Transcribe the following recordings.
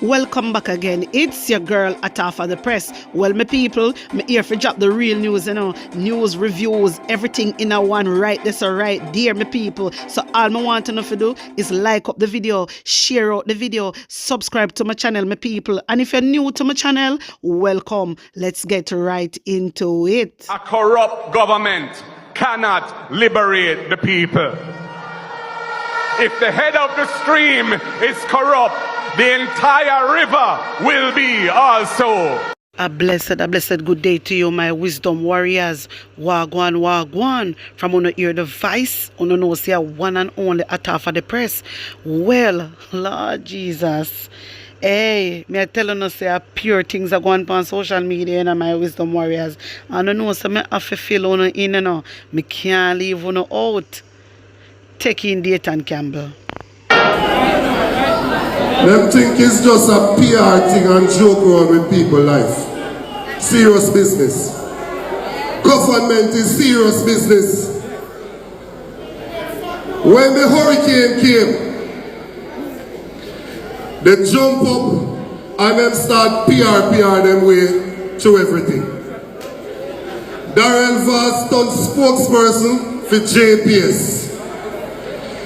Welcome back again. It's your girl Atafa the Press. Well, my people, me here for drop the real news, news, reviews, everything in a one right this or right there, my people. So all I want to know to do is like up the video, share out the video, subscribe to my channel, my people. And if you're new to my channel, welcome. Let's get right into it. A corrupt government cannot liberate the people. If the head of the stream is corrupt, the entire river will be also. A blessed good day to you, my wisdom warriors. Wagwan. From on ear the vice, on know say one and only Atafa the Press. Well, Lord Jesus. Hey, me telling us say pure things are going on social media and my wisdom warriors. I don't know, so me have to feel on in, me can't leave on out. Taking Dayton, Campbell. Them think it's just a PR thing and joke around with people's life. Serious business. Government is serious business. When the hurricane came, they jump up and them start PR them way through everything. Darrell Vaz done spokesperson for JPS.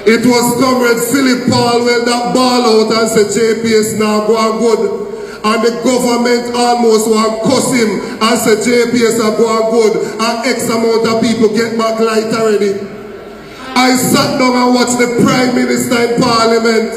It was Comrade Philip Palwell that ball out and said JPS now go on good. And the government almost want cuss him and said JPS are go on good. And X amount of people get back light already. I sat down and watched the Prime Minister in Parliament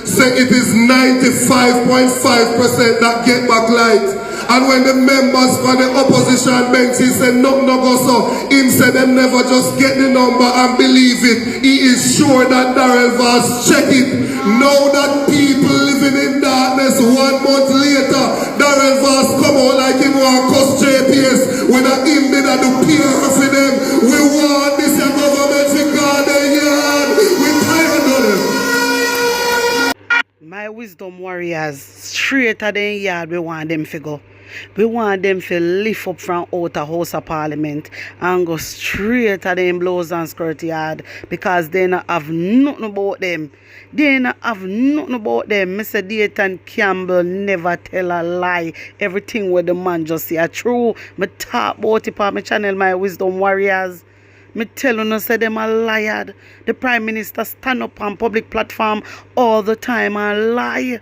say it is 95.5% that get back light. And when the members for the opposition bench, he said, no go so. Him said them never just get the number and believe it. He is sure that Darrell Vaz check it. Now that people living in darkness 1 month later, Darrell Vaz come out like him want cuss JPS. When I him did do PR for them, we want this government to guard the yard. We tired of them. My wisdom warriors, straighter than yard we want them to go. We want them to lift up from out the House of Parliament and go straight to them blows and skirt yard because they not have nothing about them. They not have nothing about them. Mr. Dayton Campbell never tell a lie. Everything where the man just say true. Me talk about it on my channel, my wisdom warriors. Me tell you, say them a liar. The Prime Minister stand up on public platform all the time and lie.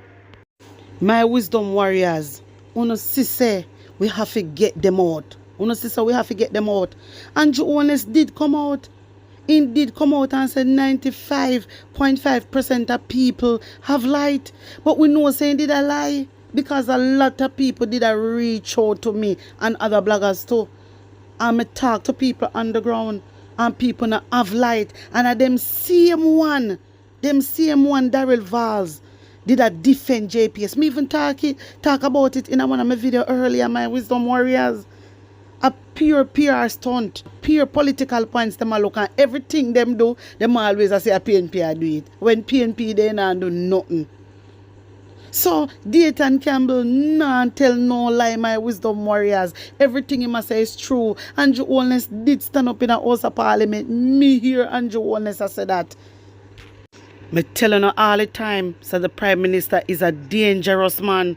My wisdom warriors. Uno say we have to get them out. Uno say we have to get them out. And Jonas did come out. He did come out and said 95.5% of people have light. But we know saying did a lie. Because a lot of people did a reach out to me and other bloggers too. And I talk to people on the ground. And people not have light. And at them same one Darrell Vaz did I defend JPS. Me even talk about it in one of my video earlier, my wisdom warriors. A pure PR stunt, pure political points them a look at. Everything them do, them always I say a PNP I do it. When PNP they not do nothing. So Dayton Campbell not tell no lie, my wisdom warriors. Everything he must say is true. Andrew Holness did stand up in a House of Parliament. Me hear Andrew Holness I said that. Me telling you all the time, so the Prime Minister is a dangerous man.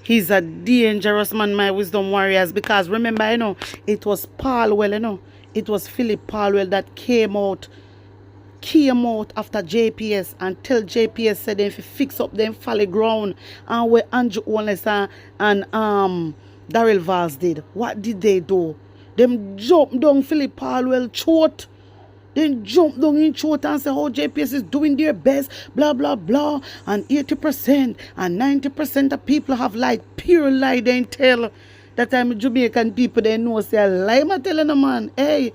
He's a dangerous man, my wisdom warriors. Because remember, it was Palwell, it was Philip Palwell that came out after JPS and tell JPS said them to fix up them folly ground. And where Andrew Holness and Darrell Vaz did. What did they do? Them jumped down Philip Palwell throat. Then jump down in throat and say how JPS is doing their best, blah, blah, blah. And 80% and 90% of people have light. Pure lie they tell. That time Jamaican people, they know say a lie. I'm telling them, man, hey,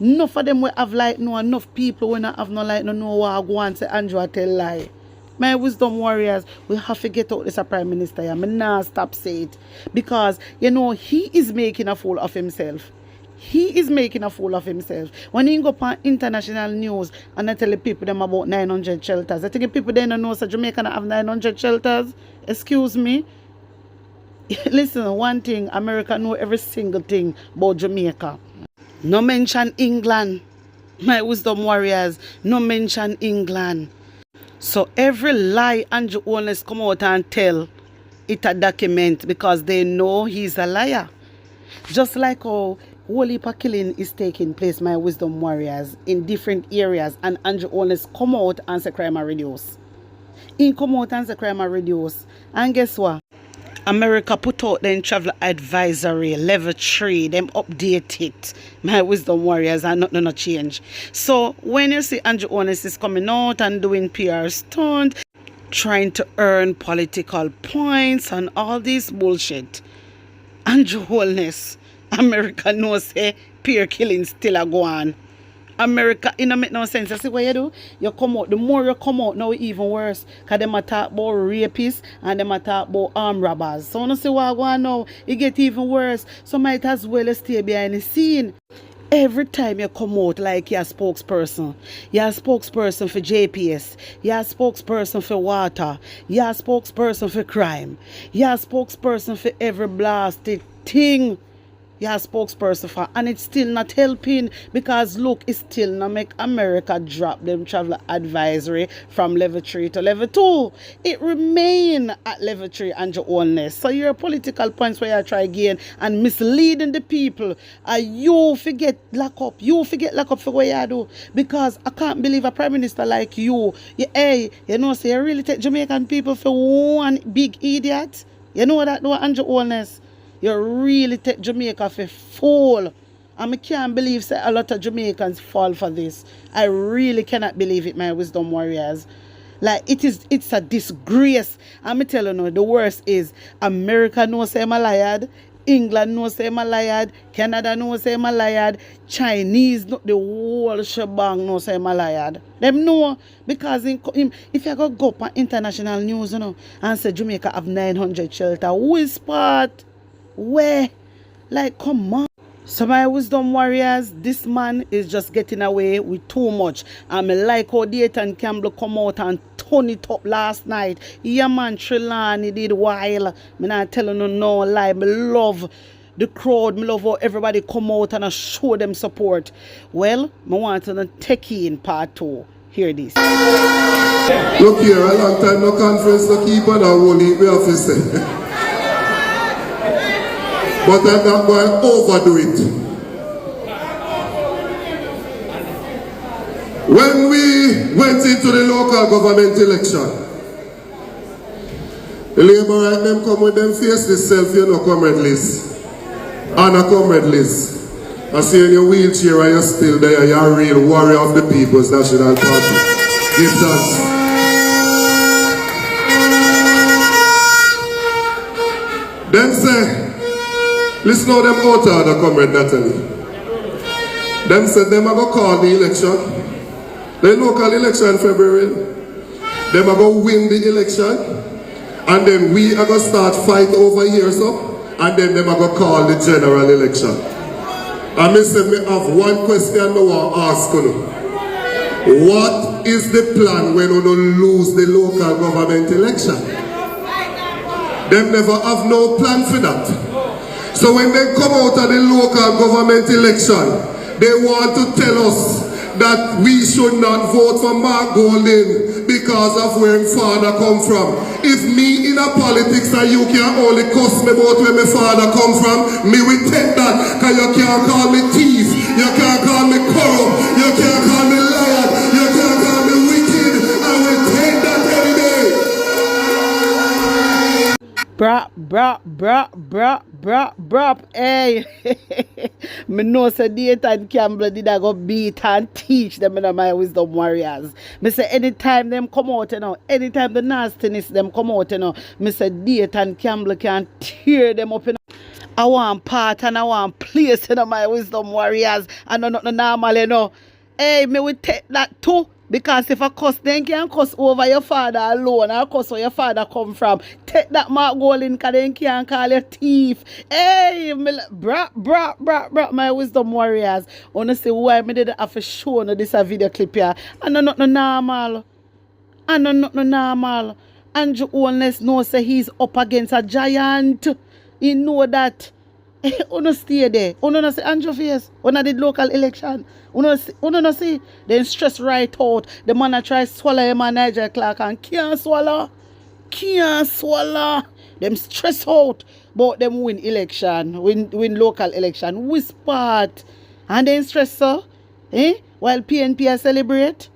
enough of them will have light, no, enough people will not have no light, no what I go and say Andrew tell lie. My wisdom warriors, we have to get out this Prime Minister here. I'm not stop say it. Because, he is making a fool of himself. He is making a fool of himself. When he go on international news and I tell the people them about 900 shelters, I think the people they don't know so Jamaica have 900 shelters. Excuse me. Listen, one thing, America know every single thing about Jamaica. No mention England. My wisdom warriors, no mention England. So every lie Andrew Holness come out and tell, it a document because they know he's a liar. Just like how whole heap of killing is taking place, my wisdom warriors, in different areas, and Andrew Holness come out and say crime are reduced. He come out and say crime are reduced. And guess what? America put out the travel advisory level 3, them update it, my wisdom warriors, and nothing no change. So when you see Andrew Holness is coming out and doing PR stunt, trying to earn political points and all this bullshit, Andrew Holness, America knows say peer killing still a go on. America, it don't make no sense. You see what you do? You come out, the more you come out, now even worse. Because them a talk about rapists and them a talk about armed robbers. So you see what go on now, it get even worse. So might as well stay behind the scene. Every time you come out like you're a spokesperson for JPS, you're a spokesperson for water, you're a spokesperson for crime, you're a spokesperson for every blasted thing. You're a spokesperson for, and it's still not helping because look, it still not make America drop them travel advisory from level 3 to level 2. It remain at level 3 and your owness. So your political points where you try again and misleading the people. You forget lock up. You forget lock up for what you do. Because I can't believe a prime minister like you. Say you really take Jamaican people for one big idiot. You know that, though, and your owness. You really take Jamaica for fool. And I can't believe say a lot of Jamaicans fall for this. I really cannot believe it, my wisdom warriors. Like it's a disgrace. I'm telling you, the worst is America knows I'm a liar. England knows I'm a liar. Canada knows I'm a liar. Chinese, the whole shebang knows I'm a liar. Them know because if you go up on international news, and say Jamaica have 900 shelter, who is part? Where? Like, come on. So my wisdom warriors, this man is just getting away with too much. And I like how Dayton Campbell come out and turn it up last night. Yeah man, Trelawney did while. Me not telling you no lie. Me love the crowd. Me love how everybody come out and show them support. Well, me want to take in part 2. Hear this. Look here, a long time no conference to keep on a whole heap we have to say. But I'm not going to overdo it. When we went into the local government election, the Labour right them come with them face themselves, comrade list. And a comrade list. I see in your wheelchair and you're still there, you're a real warrior of the People's National Party. Give thanks. Them say, listen how them out of the comrade Natalie. Them said them are going to call the election. The local election in February. Them are going to win the election. And then we are going to start fight over here so. And then them are going to call the general election. And me say me have one question I want to ask you. What is the plan when you lose the local government election? Them never have no plan for that. So when they come out of the local government election, they want to tell us that we should not vote for Mark Golding because of where father come from. If me in a politics and you can only cuss me about where my father come from, me will take that because you can't call me thief, you can't call me corrupt, you can't call me liar, you can't call me wicked. I will take that every day. Brap, hey. Me know say Dayton Campbell did I go beat and teach them in my wisdom warriors. Me say anytime them come out, anytime the nastiness them come out, me say Dayton Campbell can tear them up, I want part and I want place in my wisdom warriors. And not normal, Hey, me will take that too. Because if I cuss, then can't cuss over your father alone or cuss where your father come from. Take that Mark Golding because then can't call you thief. Hey, bra, my wisdom warriors. Honestly, why me did have to show no this a video clip here. And not normal. Andrew Holness knows say he's up against a giant. He know that. Uno stay there. Uno no see Andrew face. Uno did local election. Uno no see. Then stress right out. The man a try swallow him and Nigel Clark and can't swallow. Can't swallow. Them stress out. But them win election. Win local election. Whisper. And then stress so. While PNP a celebrate.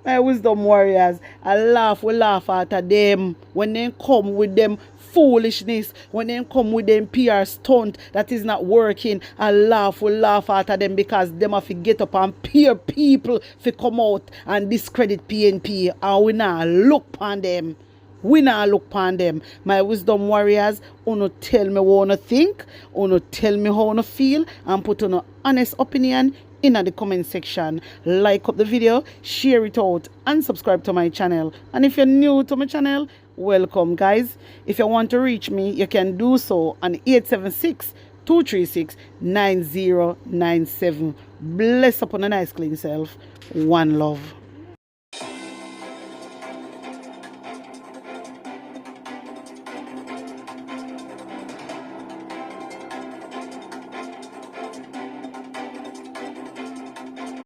My wisdom warriors. We laugh at them. When they come with them foolishness, when they come with them PR stunt that is not working, we laugh at them because them have to get up and peer people to come out and discredit PNP, and we not look upon them. We not look upon them. My wisdom warriors, uno tell me what you think, uno tell me how you feel, and put on an honest opinion in the comment section. Like up the video, share it out, and subscribe to my channel. And if you're new to my channel, welcome guys. If you want to reach me, you can do so on 876-236-9097. Bless upon a nice clean self. One love.